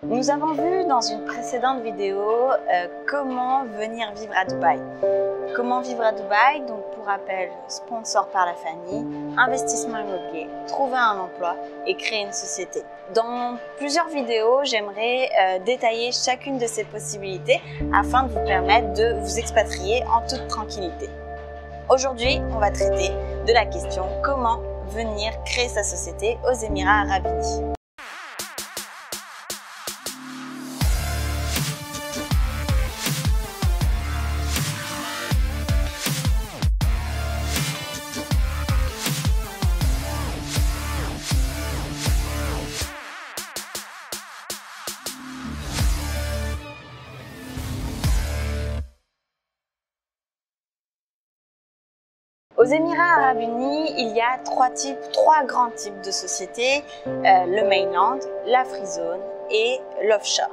Nous avons vu dans une précédente vidéo comment venir vivre à Dubaï. Comment vivre à Dubaï, donc pour rappel, sponsor par la famille, investissement immobilier, trouver un emploi et créer une société. Dans plusieurs vidéos, j'aimerais détailler chacune de ces possibilités afin de vous permettre de vous expatrier en toute tranquillité. Aujourd'hui, on va traiter de la question comment venir créer sa société aux Émirats Arabes Unis. Aux Émirats Arabes Unis, il y a trois grands types de sociétés, le mainland, la free zone et l'offshore.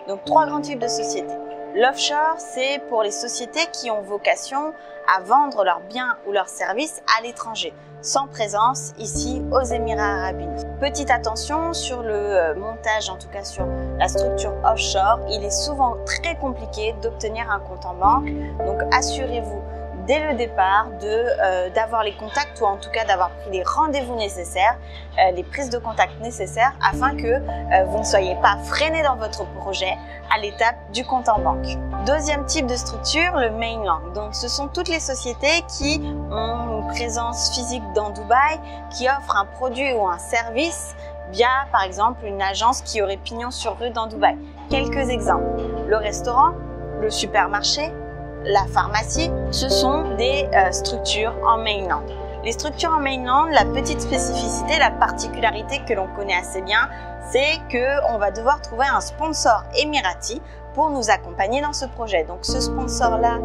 Donc trois grands types de sociétés. L'offshore, c'est pour les sociétés qui ont vocation à vendre leurs biens ou leurs services à l'étranger, sans présence ici aux Émirats Arabes Unis. Petite attention sur le montage, en tout cas sur la structure offshore, il est souvent très compliqué d'obtenir un compte en banque, donc assurez-vous dès le départ d'avoir les contacts ou en tout cas d'avoir pris les rendez-vous nécessaires, les prises de contact nécessaires afin que vous ne soyez pas freiné dans votre projet à l'étape du compte en banque. Deuxième type de structure, le mainland. Donc ce sont toutes les sociétés qui ont une présence physique dans Dubaï, qui offrent un produit ou un service via par exemple une agence qui aurait pignon sur rue dans Dubaï. Quelques exemples, le restaurant, le supermarché, la pharmacie, ce sont des structures en mainland. Les structures en mainland, la petite spécificité, la particularité que l'on connaît assez bien, c'est qu'on va devoir trouver un sponsor émirati pour nous accompagner dans ce projet. Donc ce sponsor-là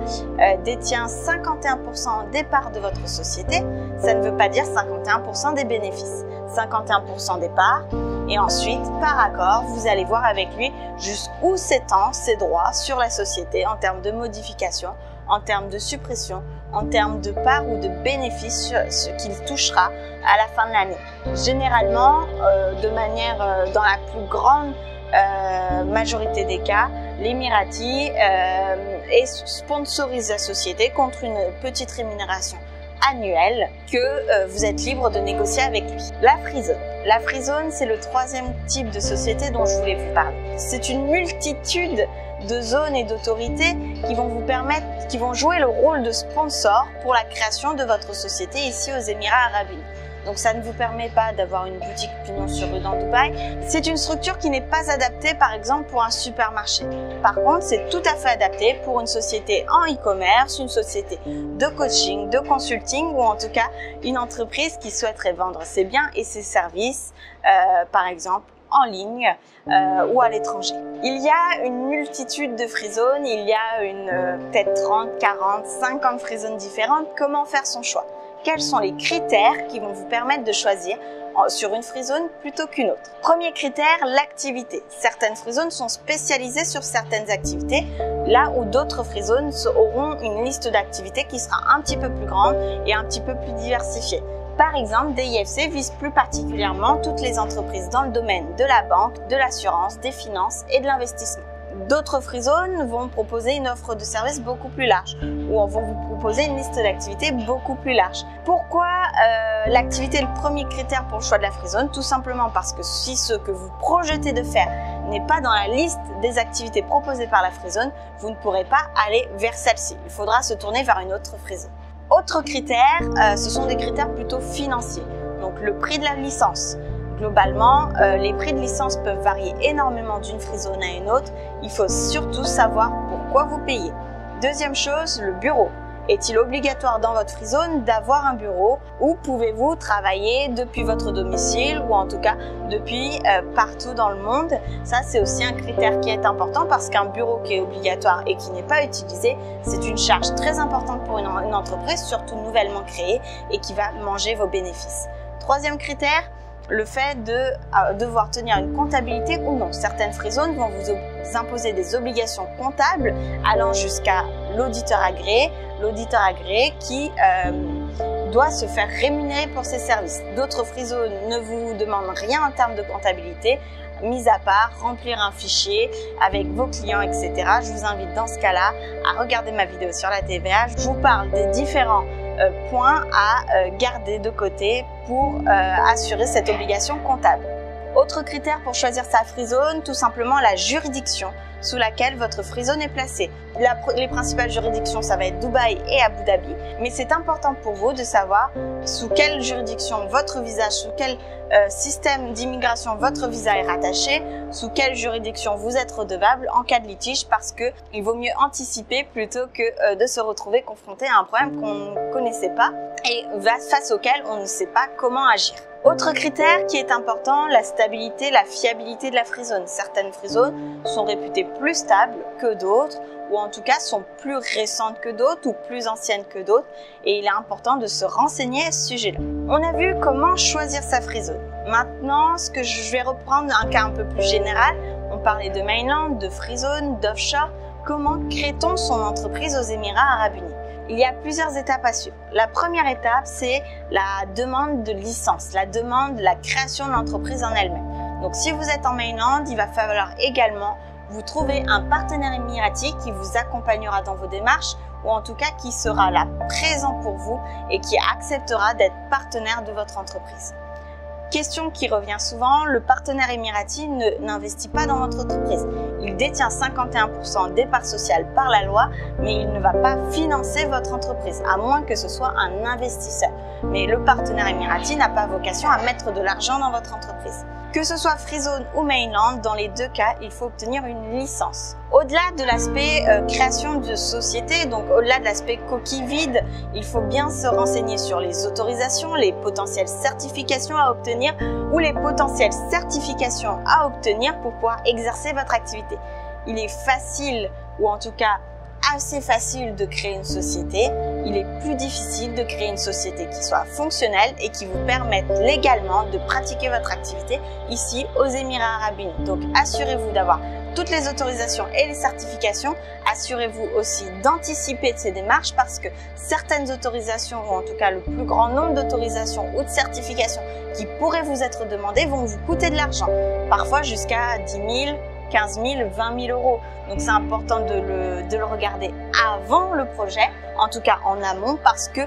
détient 51% des parts de votre société. Ça ne veut pas dire 51% des bénéfices. 51% des parts. Et ensuite, par accord, vous allez voir avec lui jusqu'où s'étend ses droits sur la société en termes de modification, en termes de suppression, en termes de parts ou de bénéfices, ce qu'il touchera à la fin de l'année. Généralement, dans la plus grande majorité des cas, l'Emirati sponsorise la société contre une petite rémunération annuelle que vous êtes libre de négocier avec lui. La free zone. La free zone, c'est le troisième type de société dont je voulais vous parler. C'est une multitude de zones et d'autorités qui vont jouer le rôle de sponsor pour la création de votre société ici aux Émirats Arabes Unis. Donc ça ne vous permet pas d'avoir une boutique pignon sur rue dans Dubaï. C'est une structure qui n'est pas adaptée par exemple pour un supermarché. Par contre, c'est tout à fait adapté pour une société en e-commerce, une société de coaching, de consulting ou en tout cas une entreprise qui souhaiterait vendre ses biens et ses services, par exemple en ligne ou à l'étranger. Il y a une multitude de free zones, il y a peut-être 30, 40, 50 free zones différentes. Comment faire son choix ? Quels sont les critères qui vont vous permettre de choisir sur une free zone plutôt qu'une autre? Premier critère, l'activité. Certaines free zones sont spécialisées sur certaines activités, là où d'autres free zones auront une liste d'activités qui sera un petit peu plus grande et un petit peu plus diversifiée. Par exemple, DIFC vise plus particulièrement toutes les entreprises dans le domaine de la banque, de l'assurance, des finances et de l'investissement. D'autres free zones vont proposer une offre de service beaucoup plus large ou vont vous proposer une liste d'activités beaucoup plus large. Pourquoi l'activité est le premier critère pour le choix de la free zone? Tout simplement parce que si ce que vous projetez de faire n'est pas dans la liste des activités proposées par la free zone, vous ne pourrez pas aller vers celle-ci. Il faudra se tourner vers une autre free zone. Autre critère, ce sont des critères plutôt financiers. Donc le prix de la licence. Globalement, les prix de licence peuvent varier énormément d'une free zone à une autre. Il faut surtout savoir pourquoi vous payez. Deuxième chose, le bureau. Est-il obligatoire dans votre free zone d'avoir un bureau ou pouvez-vous travailler depuis votre domicile ou en tout cas depuis partout dans le monde? Ça, c'est aussi un critère qui est important parce qu'un bureau qui est obligatoire et qui n'est pas utilisé, c'est une charge très importante pour une entreprise, surtout nouvellement créée et qui va manger vos bénéfices. Troisième critère, le fait de devoir tenir une comptabilité ou non. Certaines free zones vont vous imposer des obligations comptables allant jusqu'à l'auditeur agréé qui doit se faire rémunérer pour ses services. D'autres free zones ne vous demandent rien en termes de comptabilité, mis à part remplir un fichier avec vos clients, etc. Je vous invite dans ce cas-là à regarder ma vidéo sur la TVA. Je vous parle des différents points à garder de côté pour assurer cette obligation comptable. Autre critère pour choisir sa free zone, tout simplement la juridiction sous laquelle votre free zone est placée. Les principales juridictions, ça va être Dubaï et Abu Dhabi, mais c'est important pour vous de savoir sous quelle juridiction votre visa, sous quel système d'immigration votre visa est rattaché, sous quelle juridiction vous êtes redevable en cas de litige, parce que il vaut mieux anticiper plutôt que de se retrouver confronté à un problème qu'on ne connaissait pas et face auquel on ne sait pas comment agir. Autre critère qui est important, la stabilité, la fiabilité de la free zone. Certaines free zones sont réputées plus stables que d'autres, ou en tout cas sont plus récentes que d'autres ou plus anciennes que d'autres, et il est important de se renseigner à ce sujet-là. On a vu comment choisir sa free zone. Maintenant, je vais reprendre un cas un peu plus général. On parlait de mainland, de free zone, d'offshore. Comment crée-t-on son entreprise aux Émirats Arabes Unis? Il y a plusieurs étapes à suivre. La première étape, c'est la demande de licence, la demande de la création de l'entreprise en elle-même. Donc, si vous êtes en mainland, il va falloir également vous trouver un partenaire émirati qui vous accompagnera dans vos démarches, ou en tout cas qui sera là présent pour vous et qui acceptera d'être partenaire de votre entreprise. Question qui revient souvent, le partenaire émirati n'investit pas dans votre entreprise. Il détient 51% des parts sociales par la loi, mais il ne va pas financer votre entreprise, à moins que ce soit un investisseur. Mais le partenaire émirati n'a pas vocation à mettre de l'argent dans votre entreprise. Que ce soit free zone ou mainland, dans les deux cas, il faut obtenir une licence. Au-delà de l'aspect création de société, donc au-delà de l'aspect coquille vide, il faut bien se renseigner sur les autorisations, les potentielles certifications à obtenir ou les potentielles certifications à obtenir pour pouvoir exercer votre activité. Il est facile, ou en tout cas assez facile de créer une société. Il est plus difficile de créer une société qui soit fonctionnelle et qui vous permette légalement de pratiquer votre activité ici aux Émirats Arabes Unis. Donc assurez-vous d'avoir toutes les autorisations et les certifications. Assurez-vous aussi d'anticiper de ces démarches parce que certaines autorisations, ou en tout cas le plus grand nombre d'autorisations ou de certifications qui pourraient vous être demandées vont vous coûter de l'argent. Parfois jusqu'à 10 000, 15 000, 20 000 euros. Donc c'est important de le regarder avant le projet, en tout cas en amont, parce que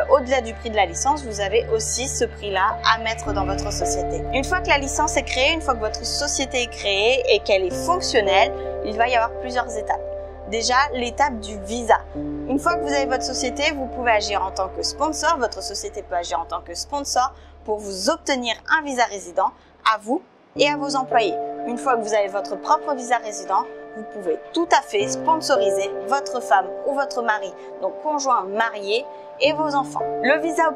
au-delà du prix de la licence, vous avez aussi ce prix-là à mettre dans votre société. Une fois que la licence est créée, une fois que votre société est créée et qu'elle est fonctionnelle, il va y avoir plusieurs étapes. Déjà, l'étape du visa. Une fois que vous avez votre société, vous pouvez agir en tant que sponsor. Votre société peut agir en tant que sponsor pour vous obtenir un visa résident à vous et à vos employés. Une fois que vous avez votre propre visa résident, vous pouvez tout à fait sponsoriser votre femme ou votre mari, donc conjoint marié, et vos enfants. Le visa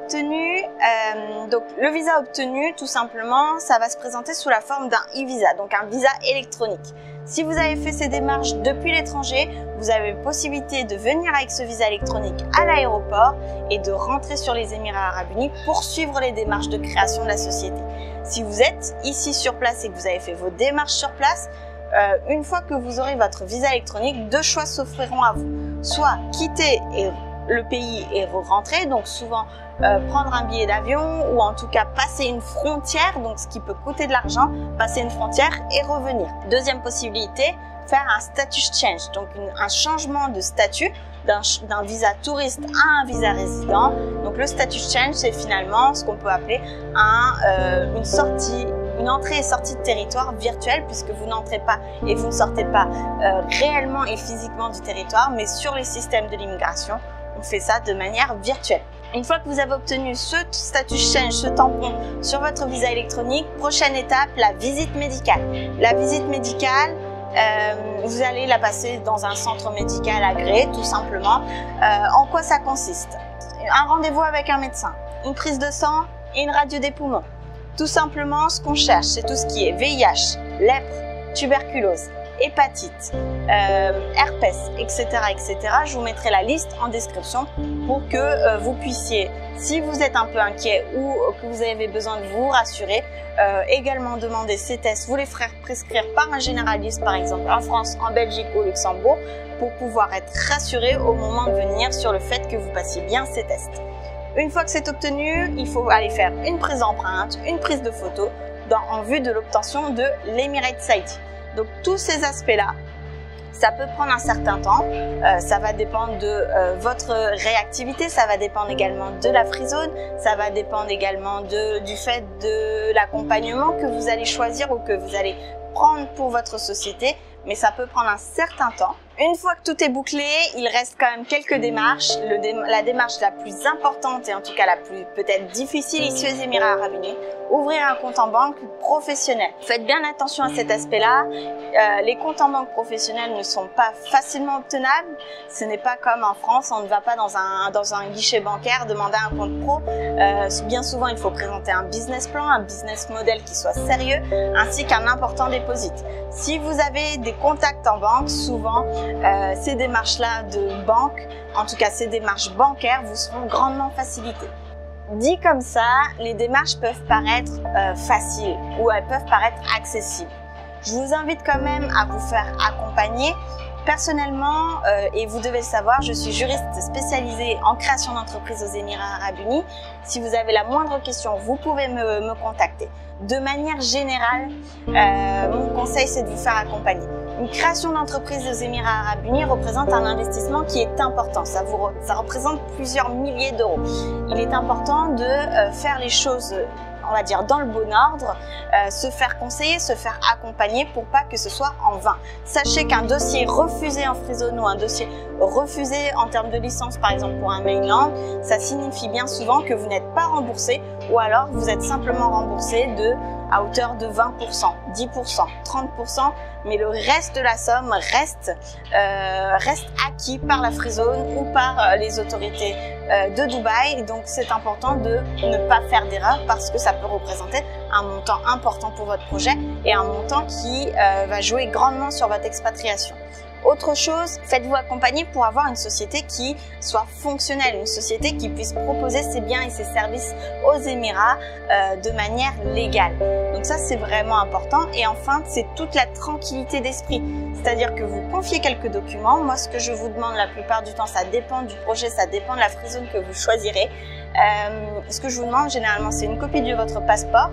obtenu, tout simplement, ça va se présenter sous la forme d'un e-visa, donc un visa électronique. Si vous avez fait ces démarches depuis l'étranger, vous avez possibilité de venir avec ce visa électronique à l'aéroport et de rentrer sur les Émirats Arabes Unis pour suivre les démarches de création de la société. Si vous êtes ici sur place et que vous avez fait vos démarches sur place, une fois que vous aurez votre visa électronique, deux choix s'offriront à vous. Soit quitter le pays et rentrer, donc souvent prendre un billet d'avion ou en tout cas passer une frontière, donc ce qui peut coûter de l'argent, passer une frontière et revenir. Deuxième possibilité, faire un status change, donc un changement de statut d'un visa touriste à un visa résident. Donc le status change, c'est finalement ce qu'on peut appeler une entrée et sortie de territoire virtuelle, puisque vous n'entrez pas et vous ne sortez pas réellement et physiquement du territoire, mais sur les systèmes de l'immigration, on fait ça de manière virtuelle. Une fois que vous avez obtenu ce status change, ce tampon sur votre visa électronique, prochaine étape, la visite médicale. La visite médicale, vous allez la passer dans un centre médical agréé, tout simplement. En quoi ça consiste? Un rendez-vous avec un médecin, une prise de sang et une radio des poumons. Tout simplement, ce qu'on cherche, c'est tout ce qui est VIH, lèpre, tuberculose, hépatite, herpès, etc., etc. Je vous mettrai la liste en description pour que vous puissiez, si vous êtes un peu inquiet ou que vous avez besoin de vous rassurer, également demander ces tests, vous les ferez prescrire par un généraliste, par exemple en France, en Belgique ou au Luxembourg, pour pouvoir être rassuré au moment de venir sur le fait que vous passiez bien ces tests. Une fois que c'est obtenu, il faut aller faire une prise d'empreinte, une prise de photo en vue de l'obtention de l'Emirates ID. Donc tous ces aspects-là, ça peut prendre un certain temps, ça va dépendre de votre réactivité, ça va dépendre également de la free zone, ça va dépendre également du fait de l'accompagnement que vous allez choisir ou que vous allez prendre pour votre société, mais ça peut prendre un certain temps. Une fois que tout est bouclé, il reste quand même quelques démarches. La démarche la plus importante et en tout cas la plus peut-être difficile ici aux Émirats Arabes Unis, ouvrir un compte en banque professionnel. Faites bien attention à cet aspect-là. Les comptes en banque professionnels ne sont pas facilement obtenables. Ce n'est pas comme en France, on ne va pas dans un guichet bancaire demander un compte pro. Bien souvent, il faut présenter un business plan, un business model qui soit sérieux, ainsi qu'un important déposit. Si vous avez des contacts en banque, souvent, ces démarches-là de banque, en tout cas ces démarches bancaires, vous seront grandement facilitées. Dit comme ça, les démarches peuvent paraître faciles ou elles peuvent paraître accessibles. Je vous invite quand même à vous faire accompagner. Personnellement, et vous devez le savoir, je suis juriste spécialisée en création d'entreprise aux Émirats Arabes Unis. Si vous avez la moindre question, vous pouvez me contacter. De manière générale, mon conseil, c'est de vous faire accompagner. Une création d'entreprise aux Émirats Arabes Unis représente un investissement qui est important. Ça représente plusieurs milliers d'euros. Il est important de faire les choses, on va dire, dans le bon ordre, se faire conseiller, se faire accompagner pour pas que ce soit en vain. Sachez qu'un dossier refusé en free zone ou un dossier refusé en termes de licence, par exemple pour un mainland, ça signifie bien souvent que vous n'êtes pas remboursé ou alors vous êtes simplement remboursé à hauteur de 20%, 10%, 30%, mais le reste de la somme reste acquis par la free zone ou par les autorités de Dubaï. Donc c'est important de ne pas faire d'erreur parce que ça peut représenter un montant important pour votre projet et un montant qui va jouer grandement sur votre expatriation. Autre chose, faites-vous accompagner pour avoir une société qui soit fonctionnelle, une société qui puisse proposer ses biens et ses services aux Émirats de manière légale. Donc ça, c'est vraiment important. Et enfin, c'est toute la tranquillité d'esprit. C'est-à-dire que vous confiez quelques documents. Moi, ce que je vous demande la plupart du temps, ça dépend du projet, ça dépend de la free zone que vous choisirez. Ce que je vous demande généralement, c'est une copie de votre passeport,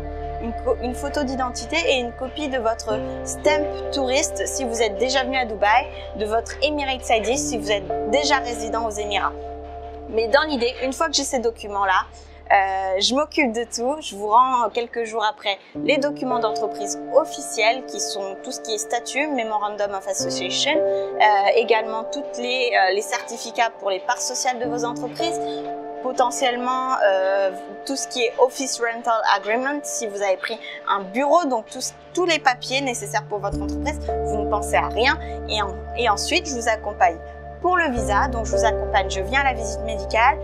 une photo d'identité et une copie de votre stamp touriste si vous êtes déjà venu à Dubaï, de votre Emirates ID si vous êtes déjà résident aux Émirats. Mais dans l'idée, une fois que j'ai ces documents-là, je m'occupe de tout. Je vous rends quelques jours après les documents d'entreprise officiels qui sont tout ce qui est statut, Memorandum of Association, également toutes les certificats pour les parts sociales de vos entreprises, potentiellement tout ce qui est Office Rental Agreement si vous avez pris un bureau, donc tous les papiers nécessaires pour votre entreprise, vous ne pensez à rien et ensuite je vous accompagne pour le visa, donc je vous accompagne, je viens à la visite médicale,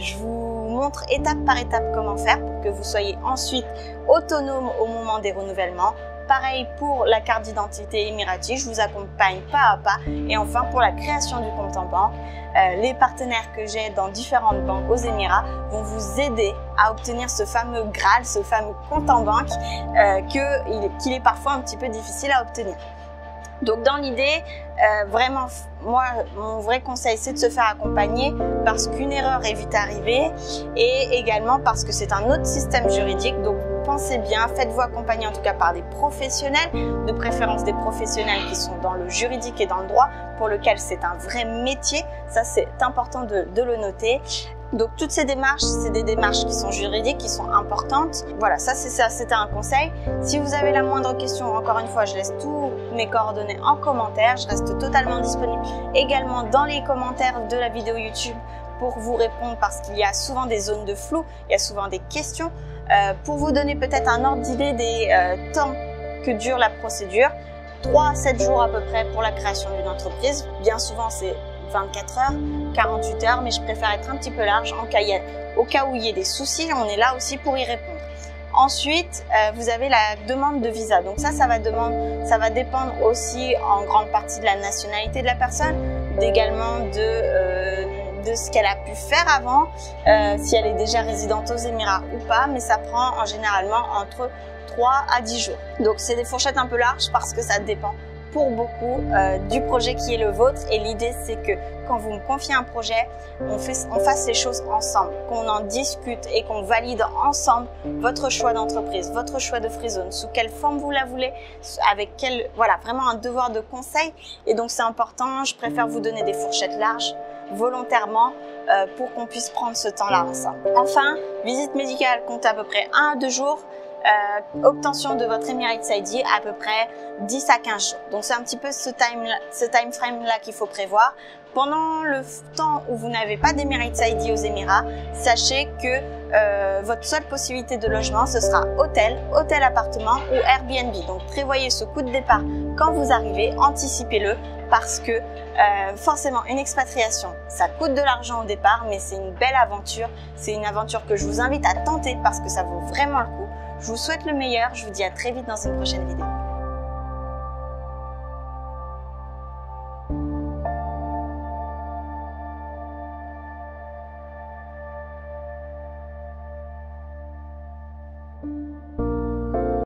je vous montre étape par étape comment faire pour que vous soyez ensuite autonome au moment des renouvellements. Pareil pour la carte d'identité émirati, je vous accompagne pas à pas. Et enfin, pour la création du compte en banque, les partenaires que j'ai dans différentes banques aux Émirats vont vous aider à obtenir ce fameux Graal, ce fameux compte en banque qu'il est parfois un petit peu difficile à obtenir. Donc dans l'idée, vraiment, moi, mon vrai conseil, c'est de se faire accompagner parce qu'une erreur est vite arrivée et également parce que c'est un autre système juridique. Donc pensez bien, faites-vous accompagner en tout cas par des professionnels, de préférence des professionnels qui sont dans le juridique et dans le droit, pour lequel c'est un vrai métier. Ça, c'est important de le noter. Donc toutes ces démarches, c'est des démarches qui sont juridiques, qui sont importantes. Voilà, c'était un conseil. Si vous avez la moindre question, encore une fois, je laisse tous mes coordonnées en commentaire. Je reste totalement disponible également dans les commentaires de la vidéo YouTube pour vous répondre parce qu'il y a souvent des zones de flou, il y a souvent des questions. Pour vous donner peut-être un ordre d'idée des temps que dure la procédure, 3 à 7 jours à peu près pour la création d'une entreprise. Bien souvent, c'est 24 heures, 48 heures, mais je préfère être un petit peu large au cas où il y ait des soucis, on est là aussi pour y répondre. Ensuite, vous avez la demande de visa. Donc ça va dépendre aussi en grande partie de la nationalité de la personne, également de ce qu'elle a pu faire avant, si elle est déjà résidente aux Émirats ou pas, mais ça prend généralement entre 3 à 10 jours. Donc c'est des fourchettes un peu larges parce que ça dépend pour beaucoup du projet qui est le vôtre. Et l'idée, c'est que quand vous me confiez un projet, on fasse les choses ensemble, qu'on en discute et qu'on valide ensemble votre choix d'entreprise, votre choix de free zone, sous quelle forme vous la voulez, avec quel, voilà, vraiment un devoir de conseil. Et donc c'est important, je préfère vous donner des fourchettes larges volontairement pour qu'on puisse prendre ce temps-là ensemble. Enfin, visite médicale compte à peu près 1 à 2 jours. Obtention de votre Emirates ID à peu près 10 à 15 jours. Donc c'est un petit peu ce time frame là qu'il faut prévoir. Pendant le temps où vous n'avez pas d'Emirates ID aux Émirats, sachez que votre seule possibilité de logement, ce sera hôtel appartement ou Airbnb. Donc prévoyez ce coup de départ quand vous arrivez, anticipez-le parce que forcément une expatriation, ça coûte de l'argent au départ, mais c'est une belle aventure. C'est une aventure que je vous invite à tenter parce que ça vaut vraiment le coup. Je vous souhaite le meilleur, je vous dis à très vite dans une prochaine vidéo.